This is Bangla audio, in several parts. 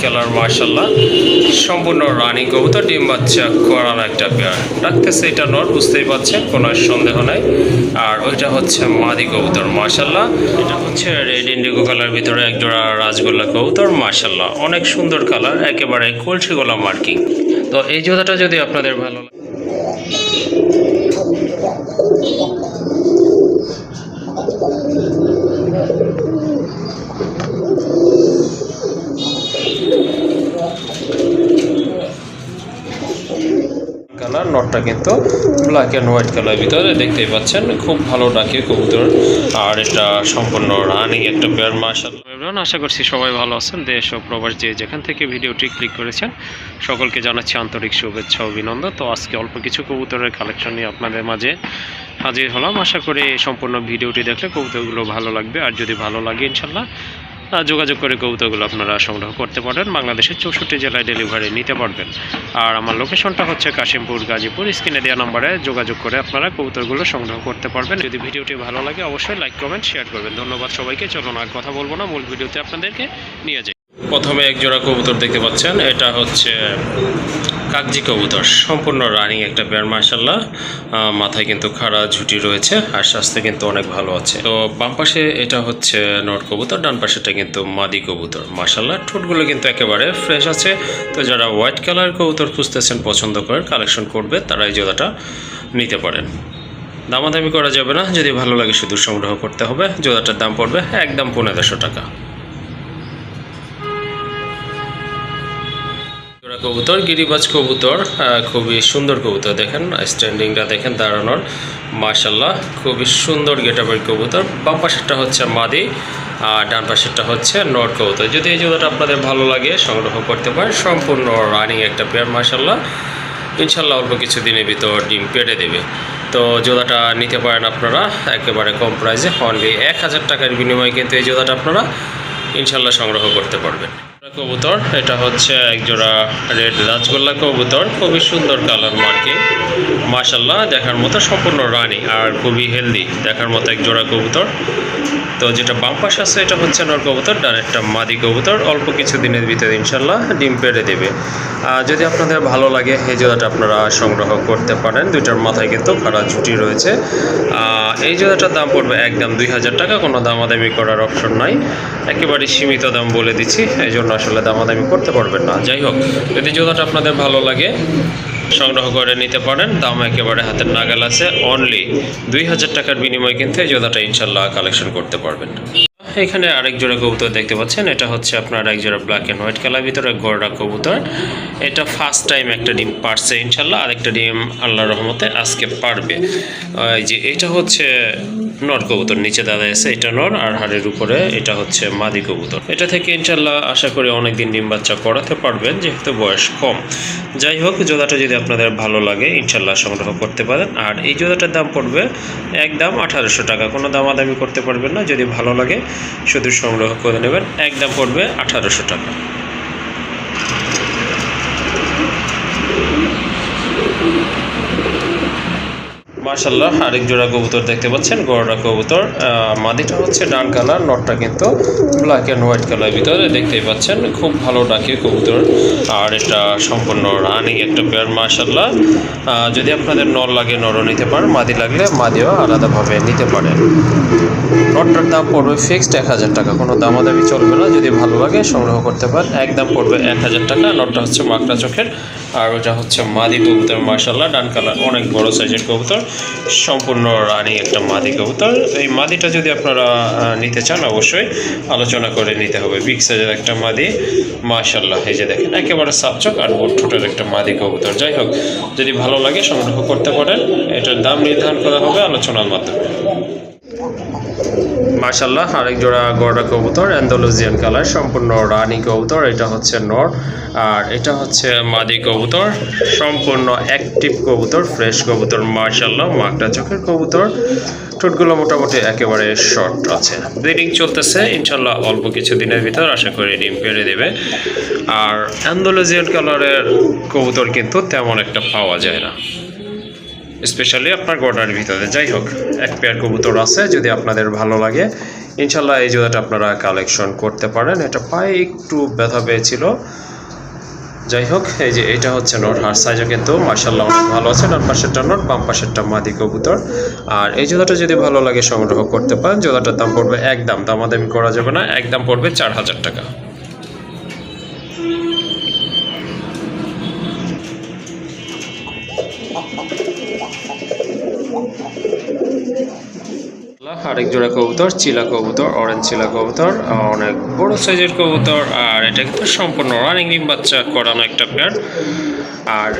কালার মাশাআল্লাহ সম্পূর্ণ রানী কবুতর ডিম বাচ্চা করার একটা পেয়ার রাখতেছে এটা নর বুঝতেই পারছেন কোনো সন্দেহ নাই আর ওইটা হচ্ছে মাদি কবুতর মাশাআল্লাহ এটা হচ্ছে রেড ইন্ডিগো কালার ভিতরে এক জোড়া রাজগোল্লা কবুতর মাশাআল্লাহ অনেক সুন্দর কালার একেবারে কলসি গলা মার্কিং তো এই জোড়াটা যদি আপনাদের ভালো লাগে কালার নটটা কিন্তু ব্ল্যাক অ্যান্ড হোয়াইট কালার ভিতরে দেখতেই পাচ্ছেন খুব ভালো ডাকে কবুতর আর এটা সম্পূর্ণ রানিং একটা পেয়ার মাশাআল্লাহ এভরিওয়ান আশা করছি সবাই ভালো আছেন দেশ ও প্রবাস যে যেখান থেকে ভিডিওটি ক্লিক করেছেন সকলকে জানাচ্ছি আন্তরিক শুভেচ্ছা ও অভিনন্দন তো আজকে অল্প কিছু কবুতরের কালেকশন নিয়ে আপনাদের মাঝে হাজির হলাম আশা করি সম্পূর্ণ ভিডিওটি দেখলে কবুতরগুলো ভালো লাগবে আর যদি ভালো লাগে ইনশাল্লাহ যোগাযোগ করে কবুতরগুলো আপনারা সংগ্রহ করতে পারেন বাংলাদেশের 64 জেলায় ডেলিভারি নিতে পারবেন আর আমার লোকেশনটা হচ্ছে কাশিমপুর গাজীপুর স্ক্রিনে দেওয়া নম্বরে যোগাযোগ করে আপনারা কবুতরগুলো সংগ্রহ করতে পারবেন যদি ভিডিওটি ভালো লাগে অবশ্যই লাইক কমেন্ট শেয়ার করবেন ধন্যবাদ সবাইকে চলুন আর কথা বলবো না মূল ভিডিওতে আপনাদেরকে নিয়ে যাই প্রথমে এক জোড়া কবুতর দেখতে পাচ্ছেন এটা হচ্ছে কাকজি কবুতর সম্পূর্ণ রানিং একটা পেয়ার মাশাআল্লাহ মাথায় কিন্তু খাড়া ঝুটি রয়েছে আর স্বাস্থ্য কিন্তু অনেক ভালো আছে তো বাম পাশে এটা হচ্ছে নর কবুতর ডান পাশেটা কিন্তু মাদি কবুতর মাশাআল্লাহ ঠোঁটগুলো কিন্তু একেবারে ফ্রেশ আছে তো যারা হোয়াইট কালার কবুতর খুঁজতেছেন পছন্দ করেন কালেকশন করবে তারা এই জোড়াটা নিতে পারেন দামাদামি করা যাবে না যদি ভালো লাগে শুধু সংগ্রহ করতে হবে জোড়াটার দাম পড়বে একদম 1500 টাকা কবুতর গিরিবাজ কবুতর খুবই সুন্দর কবুতর দেখেন স্ট্যান্ডিংটা দেখেন দাঁড়ানোর মাশাআল্লাহ খুবই সুন্দর গেটআপের কবুতর বাম পাশেরটা হচ্ছে মাদি আর ডান পাশেরটা হচ্ছে নর কবুতর যদি এই জোড়াটা আপনাদের ভালো লাগে সংগ্রহ করতে পারেন সম্পূর্ণ রানিং একটা পেয়ার মাশাআল্লাহ ইনশাল্লাহ অল্প কিছু দিনের ভিতর ডিম পেড়ে দেবে তো জোড়াটা নিতে পারেন আপনারা একেবারে কম প্রাইসে অনলি 1000 টাকার বিনিময়ে কিন্তু এই জোড়াটা আপনারা ইনশাল্লাহ সংগ্রহ করতে পারবেন কবুতর এটা হচ্ছে একজোড়া রেড রাজগোল্লা কবুতর খুবই সুন্দর কালার মার্কিং মাশাআল্লাহ দেখার মতো সম্পূর্ণ রানি আর খুবই হেলদি দেখার মতো এক জোড়া কবুতর তো যেটা বাম পাশ আছে এটা হচ্ছে নর কবুতর ডান একটা মাদি কবুতর অল্প কিছু দিনের ভিতরে ইনশাল্লাহ ডিম পেড়ে দেবে যদি আপনাদের ভালো লাগে এই জোড়াটা আপনারা সংগ্রহ করতে পারেন দুইটার মাথায় কিন্তু খাড়া ঝুটি রয়েছে এই জোড়াটার দাম পড়বে একদম 2000 টাকা কোনো দামাদামি করার অপশন নাই একেবারে সীমিত দাম বলে দিচ্ছি এই জন্য আসলে দামাদামি করতে পারবেন না যাই হোক যদি জোড়াটা আপনাদের ভালো লাগে সংগ্রহ করে নিতে পারেন দাম একেবারে হাতের নাগাল আছে অনলি 2000 টাকার বিনিময়ে কিন্তু এই জোড়াটা ইনশাল্লাহ কালেকশন করতে পারবেন এখানে আরেক জোড়া কবুতর দেখতে পাচ্ছেন এটা হচ্ছে আপনার এক জোড়া ব্ল্যাক অ্যান্ড হোয়াইট কালার ভিতরে গড়া কবুতর এটা ফার্স্ট টাইম একটা ডিম পারছে ইনশাল্লাহ আরেকটা ডিম আল্লাহর রহমতে আজকে পারবে এই যে এটা হচ্ছে নর কবুতর নিচে দাঁড়ায় আছে এটা নর আর হাড়ের উপরে এটা হচ্ছে মাদি কবুতর এটা থেকে ইনশাল্লাহ আশা করি অনেকদিন ডিম বাচ্চা করাতে পারবেন যেহেতু বয়স কম যাই হোক জোড়াটা যদি আপনাদের ভালো লাগে ইনশাল্লাহ সংগ্রহ করতে পারেন আর এই জোড়াটার দাম পড়বে একদম 1800 টাকা কোনো দামাদামি করতে পারবেন না যদি ভালো লাগে শুধু সংগ্রহ করে নেবেন একদম পড়বে 1800 টাকা মাশাআল্লাহ আরেক জোড়া কবুতর দেখতে পাচ্ছেন গড়া কবুতর মাদিটা হচ্ছে ডান কালার নটটা কিন্তু ব্ল্যাক অ্যান্ড হোয়াইট কালার ভিতরে দেখতেই পাচ্ছেন খুব ভালো ডাকে কবুতর আর এটা সম্পূর্ণ রানিং একটা পেয়ার মাশাআল্লাহ যদি আপনাদের নর লাগে নরও নিতে পারেন মাদি লাগলে মাদিও আলাদাভাবে নিতে পারেন নটটার দাম পড়বে ফিক্সড 1000 টাকা কোনো দামাদামি চলবে না যদি ভালো লাগে সংগ্রহ করতে পারেন একদম পড়বে 1000 টাকা নটটা হচ্ছে মাকড়া চোখের আর ওটা হচ্ছে মাদি কবুতর মাশাআল্লাহ ডান কালার অনেক বড় সাইজের কবুতর সম্পূর্ণ রানিং একটা মাদি কবুতর এই মাদিটা যদি আপনারা নিতে চান অবশ্যই আলোচনা করে নিতে হবে বিগ সাইজের একটা মাদি মাশাআল্লাহ এই যে দেখেন একেবারে সাপচক আর বোট ঠোঁটের একটা মাদি কবুতর যাই হোক যদি ভালো লাগে সংগ্রহ করতে পারেন এটার দাম নির্ধারণ করা হবে আলোচনার মাধ্যমে মাশাআল্লাহ আরেক জোড়া গড়া কবুতর অ্যান্ডালুজিয়ান কালার সম্পূর্ণ রানি কবুতর এটা হচ্ছে নর আর এটা হচ্ছে মাদি কবুতর সম্পূর্ণ অ্যাক্টিভ কবুতর ফ্রেশ কবুতর মাশাআল্লাহ মাকড়া চোখের কবুতর ঠোঁটগুলো মোটামুটি একেবারে শর্ট আছে ব্রিডিং চলতেছে ইনশাল্লাহ অল্প কিছু দিনের ভিতর আশা করি ডিম পেড়ে দেবে আর অ্যান্ডালুজিয়ান কালারের কবুতর কিন্তু তেমন একটা পাওয়া যায় না স্পেশালি আপনার গড়ার ভিতরে। যাই হোক, এক পেয়ার কবুতর আছে, যদি আপনাদের ভালো লাগে ইনশাল্লাহ এই জোড়াটা আপনারা কালেকশন করতে পারেন। এটা পায়ে একটু ব্যথা পেয়েছিল। যাই হোক, এই যে এটা হচ্ছে নট, আর সাইজও কিন্তু মার্শাল্লাহ অনেক ভালো আছে। ডান পাশেরটা নট, বাম পাশেরটা মাদি কবুতর। আর এই জোড়াটা যদি ভালো লাগে সংগ্রহ করতে পারেন। জোড়াটার দাম পড়বে একদম, দামাদামি করা যাবে না, একদম পড়বে 4000 টাকা। আরেক জোড়া কবুতর, চিলা কবুতর, অরেঞ্জ চিলা কবুতর, অনেক বড় সাইজের কবুতর। আর এটা কিন্তু সম্পূর্ণ রানিং ডিম বাচ্চা করানো একটা পেয়ার। আর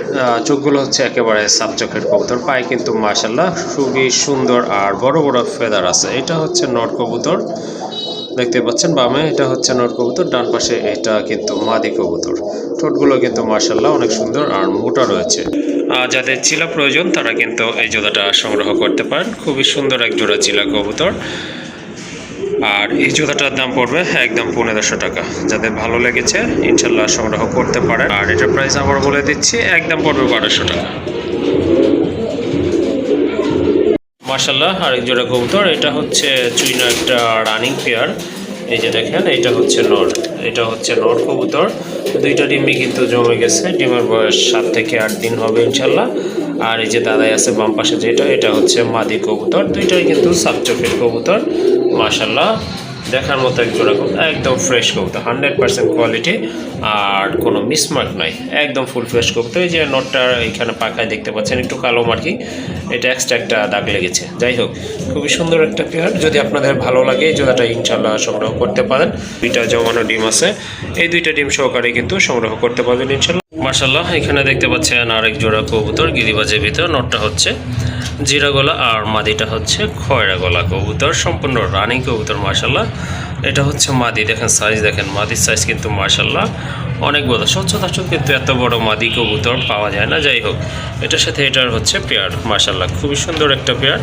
চোখগুলো হচ্ছে একেবারে সাপ চোখের কবুতর। পায়ে কিন্তু মাশাল্লাহ খুবই সুন্দর আর বড় বড় ফেদার আছে। এটা হচ্ছে নট কবুতর, দেখতে পাচ্ছেন বামে এটা হচ্ছে নট কবুতর, ডান পাশে এটা কিন্তু মাদি কবুতর। ঠোঁটগুলো কিন্তু মাশাল্লাহ অনেক সুন্দর আর মোটা রয়েছে। যাদের চিলা প্রয়োজন তারা কিন্তু এই জোড়াটা সংগ্রহ করতে পারেন। খুবই সুন্দর এক জোড়া চিলা কবুতর। আর এই জোড়াটার দাম পড়বে একদম 1500 টাকা। যাদের ভালো লেগেছে ইনশাল্লাহ সংগ্রহ করতে পারেন। আর এটার প্রাইস আবার বলে দিচ্ছি, একদম পড়বে 1200 টাকা। মাশাল্লাহ আরেক জোড়া কবুতর, এটা হচ্ছে চুইনা একটা রানিং পেয়ার। এই যে দেখেন, এটা হচ্ছে নর, এটা হচ্ছে নর কবুতর। দুইটা ডিমই কিন্তু জমে গেছে, ডিমের বয়স 7 থেকে 8 দিন হবে ইনশাল্লাহ। আর এই যে দাদাই আছে বাম পাশে যেটা, এটা হচ্ছে মাদি কবুতর। দুইটাই কিন্তু সাপ চোখের কবুতর। মাশাল্লাহ দেখার মতো এক জোড়া কবুতর, একদম ফ্রেশ কবুতর, 100% কোয়ালিটি আর কোনো মিসমার্ক নাই, একদম ফুল ফ্রেশ কবুতর। এই যে নটটা এখানে পাখায় দেখতে পাচ্ছেন একটু কালো মার্কিং, এটা এক্সট্রা একটা দাগ লেগেছে। যাই হোক, খুবই সুন্দর একটা পেয়ার। যদি আপনাদের ভালো লাগে এই জোড়াটা ইনশাল্লাহ সংগ্রহ করতে পারেন। দুইটা জমানো ডিম আছে, এই দুইটা ডিম সহকারে কিন্তু সংগ্রহ করতে পারবেন ইনশাল্লাহ। মাশাল্লাহ এখানে দেখতে পাচ্ছেন আরেক জোড়া কবুতর গিরিবাজের ভিতর। নটটা হচ্ছে জিরা গলা আর মাদিটা হচ্ছে খয়রা গলা কবুতর, সম্পূর্ণ রানিং কবুতর। মাশাল্লাহ এটা হচ্ছে মাদি, দেখেন সাইজ দেখেন, মাদির সাইজ কিন্তু মাশাল্লাহ অনেক বড়। সচরাচর কিন্তু এত বড় মাদি কবুতর পাওয়া যায় না। যাই হোক, এটার সাথে এটার হচ্ছে পেয়ার। মাশাল্লাহ খুবই সুন্দর একটা পেয়ার।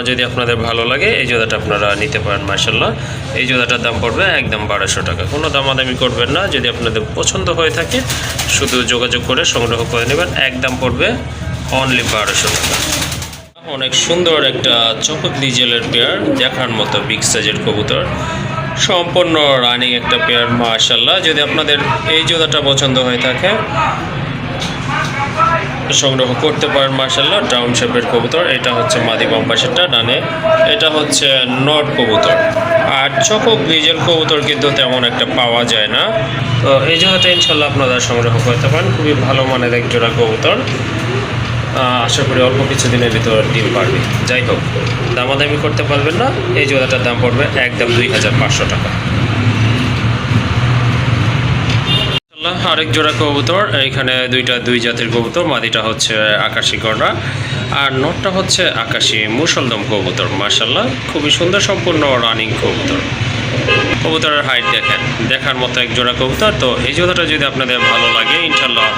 যদি আপনাদের ভালো লাগে এই জোড়াটা আপনারা নিতে পারেন। মাশাল্লাহ এই জোড়াটার দাম পড়বে একদম 1200 টাকা। কোনো দামাদামি করবেন না, যদি আপনাদের পছন্দ হয়ে থাকে শুধু যোগাযোগ করে সংগ্রহ করে নেবেন। একদম পড়বে অনলি 1200 টাকা। অনেক সুন্দর একটা চকোক ডিজেলের পেয়ার, দেখার মতো বিগ সাইজের কবুতর, সম্পূর্ণ রানিং একটা পেয়ার। মাশাল্লাহ যদি আপনাদের এই জোড়াটা পছন্দ হয়ে থাকে সংগ্রহ করতে পারেন। মাশাল্লাহ ডাউন শেপের কবুতর, এটা হচ্ছে মাদি বাম পাশেরটা, ডানে এটা হচ্ছে নট কবুতর। আর চকোক ডিজেল কবুতর কিন্তু তেমন একটা পাওয়া যায় না, তো এই জোড়াটা ইনশাল্লাহ আপনারা সংগ্রহ করতে পারেন। খুবই ভালো মানের এক জোড়া কবুতর, আশা করি অল্প কিছুদিনের ভিতর ডিম পারবে। যাই হোক, দামাদামি করতে পারবেন না, এই জোড়াটার দাম পড়বে একদম 2500 টাকা। আরেক জোড়া কবুতর, এইখানে দুই জাতের কবুতর। মাদিটা হচ্ছে আকাশি গড়া আর নটটা হচ্ছে আকাশি মুসলদম কবুতর। মাশাল্লাহ খুবই সুন্দর, সম্পূর্ণ রানিং কবুতর। কবুতরের হাইট দেখেন, দেখার মতো এক জোড়া কবুতর। তো এই জোড়াটা যদি আপনাদের ভালো লাগে ইনশাল্লাহ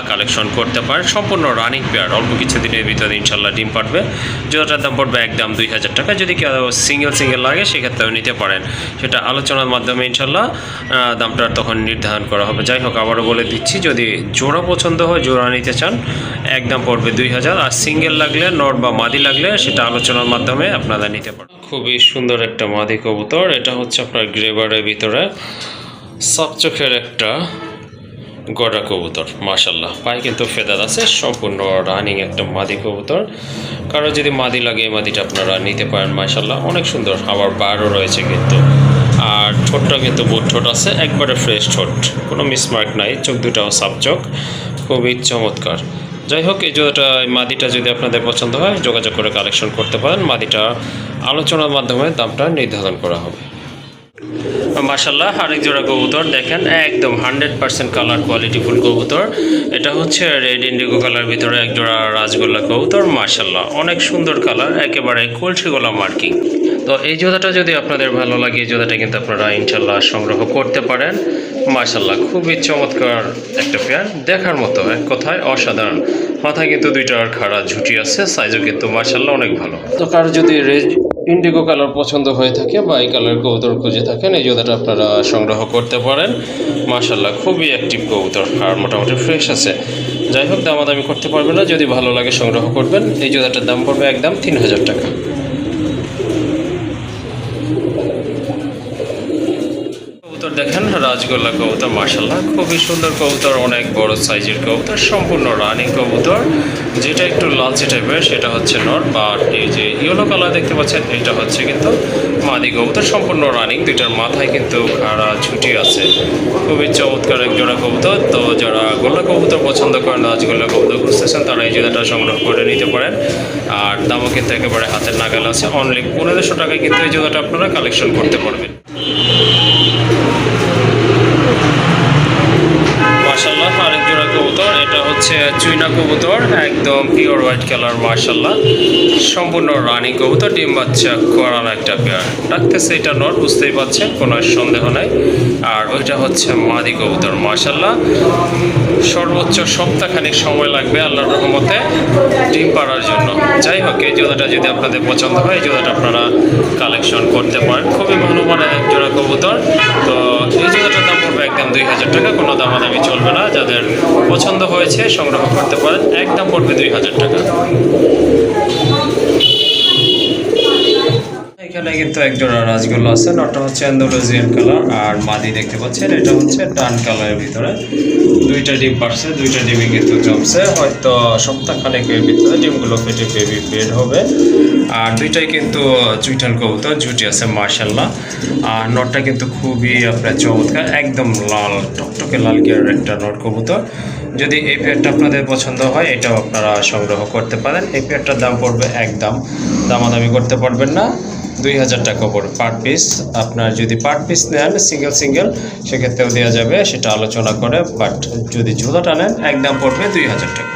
কালেকশন করতে পারেন। সম্পূর্ণ রানিং পেয়ার, অল্প কিছুদিনের ভিতরে ইনশাল্লাহ ডিম পারবে। জোড়াটার দাম পড়বে একদম 2000 টাকা। যদি কেউ সিঙ্গেল লাগে সেক্ষেত্রেও নিতে পারেন, সেটা আলোচনার মাধ্যমে ইনশাল্লাহ দামটা তখন নির্ধারণ করা হবে। যাই হোক, আবারও বলে দিচ্ছি, যদি জোড়া পছন্দ হয়, জোড়া নিতে চান, একদম পড়বে 2000। আর সিঙ্গেল লাগলে, নট বা মাদি লাগলে সেটা আলোচনার মাধ্যমে আপনারা নিতে পারেন। খুবই সুন্দর একটা মাদি কবুতর, এটা হচ্ছে আপনার গ্রেবারের ভিতরে সাপ চোখের একটা গড়া কবুতর। মাশাল্লাহ পায়ে কিন্তু ফেদার আছে, সম্পূর্ণ রানিং একটা মাদি কবুতর। কারো যদি মাদি লাগে এই মাদিটা আপনারা নিতে পারেন। মাশাল্লাহ অনেক সুন্দর, আবার বারও রয়েছে কিন্তু। আর ঠোঁটটা কিন্তু বুট ঠোঁট আছে, একবারে ফ্রেশ ঠোঁট, কোনো মিসমার্ক নাই। চোখ দুটাও সাপ চোখ, খুবই চমৎকার। যাই হোক, এই জোড়াটা মাদিটা যদি আপনাদের পছন্দ হয় যোগাযোগ করে কালেকশন করতে পারেন। মাদিটা আলোচনার মাধ্যমে দামটা নির্ধারণ করা হবে। মাশাল্লাহ আরেক জোড়া কবুতর দেখেন, একদম 100% কালার কোয়ালিটি ফুল কবুতর। এটা হচ্ছে রেড ইন্ডিগো কালার ভিতরে এক জোড়া রাজগোল্লা কবুতর। মাশাল্লাহ অনেক সুন্দর কালার, একেবারে কলসি গলা মার্কিং। তো এই জোড়াটা যদি আপনাদের ভালো লাগে এই জোড়াটা কিন্তু আপনারা ইনশাল্লাহ সংগ্রহ করতে পারেন। মাশাল্লাহ খুবই চমৎকার একটা পেয়ার, দেখার মতো, এক কথায় অসাধারণ। মাথায় কিন্তু দুইটার খাড়া ঝুঁটি আছে, সাইজও কিন্তু মাশাল্লাহ অনেক ভালো। তো কারো যদি রেড ইন্ডিগো কালার পছন্দ হয়ে থাকে বা এই কালার কবুতর খুঁজে থাকেন, এই জোড়াটা আপনারা সংগ্রহ করতে পারেন। মাশাল্লাহ খুবই অ্যাক্টিভ কবুতর আর মোটামুটি ফ্রেশ আছে। যাই হোক, দামাদামি করতে পারবেন না, যদি ভালো লাগে সংগ্রহ করবেন। এই জোড়াটার দাম পড়বে একদম 3000 টাকা। কবুতর দেখেন, রাজগোল্লা কবুতর, মাশাআল্লাহ খুবই সুন্দর কবুতর, অনেক বড় সাইজের কবুতর, সম্পূর্ণ রানিং কবুতর। যেটা একটু লালচে টাইপের সেটা হচ্ছে নর, বাট এই যে ইয়েলো কালার দেখতে পাচ্ছেন এটা হচ্ছে কিন্তু মাদি কবুতর, সম্পূর্ণ রানিং। দুইটার মাথায় কিন্তু খাড়া ঝুঁটি আছে, খুবই চমৎকার এক জোড়া কবুতর। তো যারা গোল্লা কবুতর পছন্দ করেন, রাজগোল্লা কবুতর খুঁজতেছেন, তারা এই জোড়াটা সংগ্রহ করে নিতে পারেন। আর দামও কিন্তু একেবারে হাতের নাগাল আছে, অনলি 1500 টাকায় কিন্তু এই জোড়াটা আপনারা কালেকশন করতে পারবেন। মাশাআল্লাহ আরেক জোড়া কবুতর, এটা হচ্ছে চুইনা কবুতর, একদম পিওর হোয়াইট কালার, মাশাআল্লাহ সম্পূর্ণ রানিং কবুতর, ডিম বাচ্চা করানো একটা পেয়ার। ডাকতেছে এটা নর, বুঝতেই পারছেন, কোনো সন্দেহ নাই। আর ওইটা হচ্ছে মাদি কবুতর, মাশাআল্লাহ সর্বোচ্চ সপ্তাহখানিক সময় লাগবে আল্লাহর রহমতে ডিম পাড়ার জন্য। যাই হোক, এই জোড়াটা যদি আপনাদের পছন্দ হয়, এই জোড়াটা আপনারা কালেকশন করতে পারেন। খুবই ভালো মানের এক জোড়া কবুতর। তো এই জোড়াটার দাম পড়বে একদম 2000 টাকা, কোনো দামাদামি চলবে না। যাদের পছন্দ হয়েছে সংগ্রহ করতে পারেন, একদম পড়বে 2000 টাকা। এখানে কিন্তু এক জোড়া রাজগোল্লা আছে, নটা হচ্ছে অ্যান্ডালুজিয়ান কালার, আর মাদি দেখতে পাচ্ছেন এটা হচ্ছে ডান কালারের ভিতরে। দুইটা ডিম পারছে, দুইটা ডিমই কিন্তু জমছে, হয়তো সপ্তাহখানেকের ভিতরে ডিমগুলো ফেটে বেবি বের হবে। আর দুইটাই কিন্তু চুইঠান কবুতর, জুটি আছে মাশাআল্লাহ। আর নটটা কিন্তু খুবই আপনার চমৎকার, একদম লাল টকটকে লাল গিয়ার একটা নট কবুতর। যদি এই পেয়ারটা আপনাদের পছন্দ হয়, এটাও আপনারা সংগ্রহ করতে পারেন। এই পেয়ারটার দাম পড়বে একদম, দামাদামি করতে পারবেন না, 2000 টাকা পড়বে পার পিস। আপনার যদি পার পিস নেন সিঙ্গেল সেক্ষেত্রেও দেওয়া যাবে, সেটা আলোচনা করে। বাট যদি জোড়াটা নেন একদম পড়বে 2000 টাকা।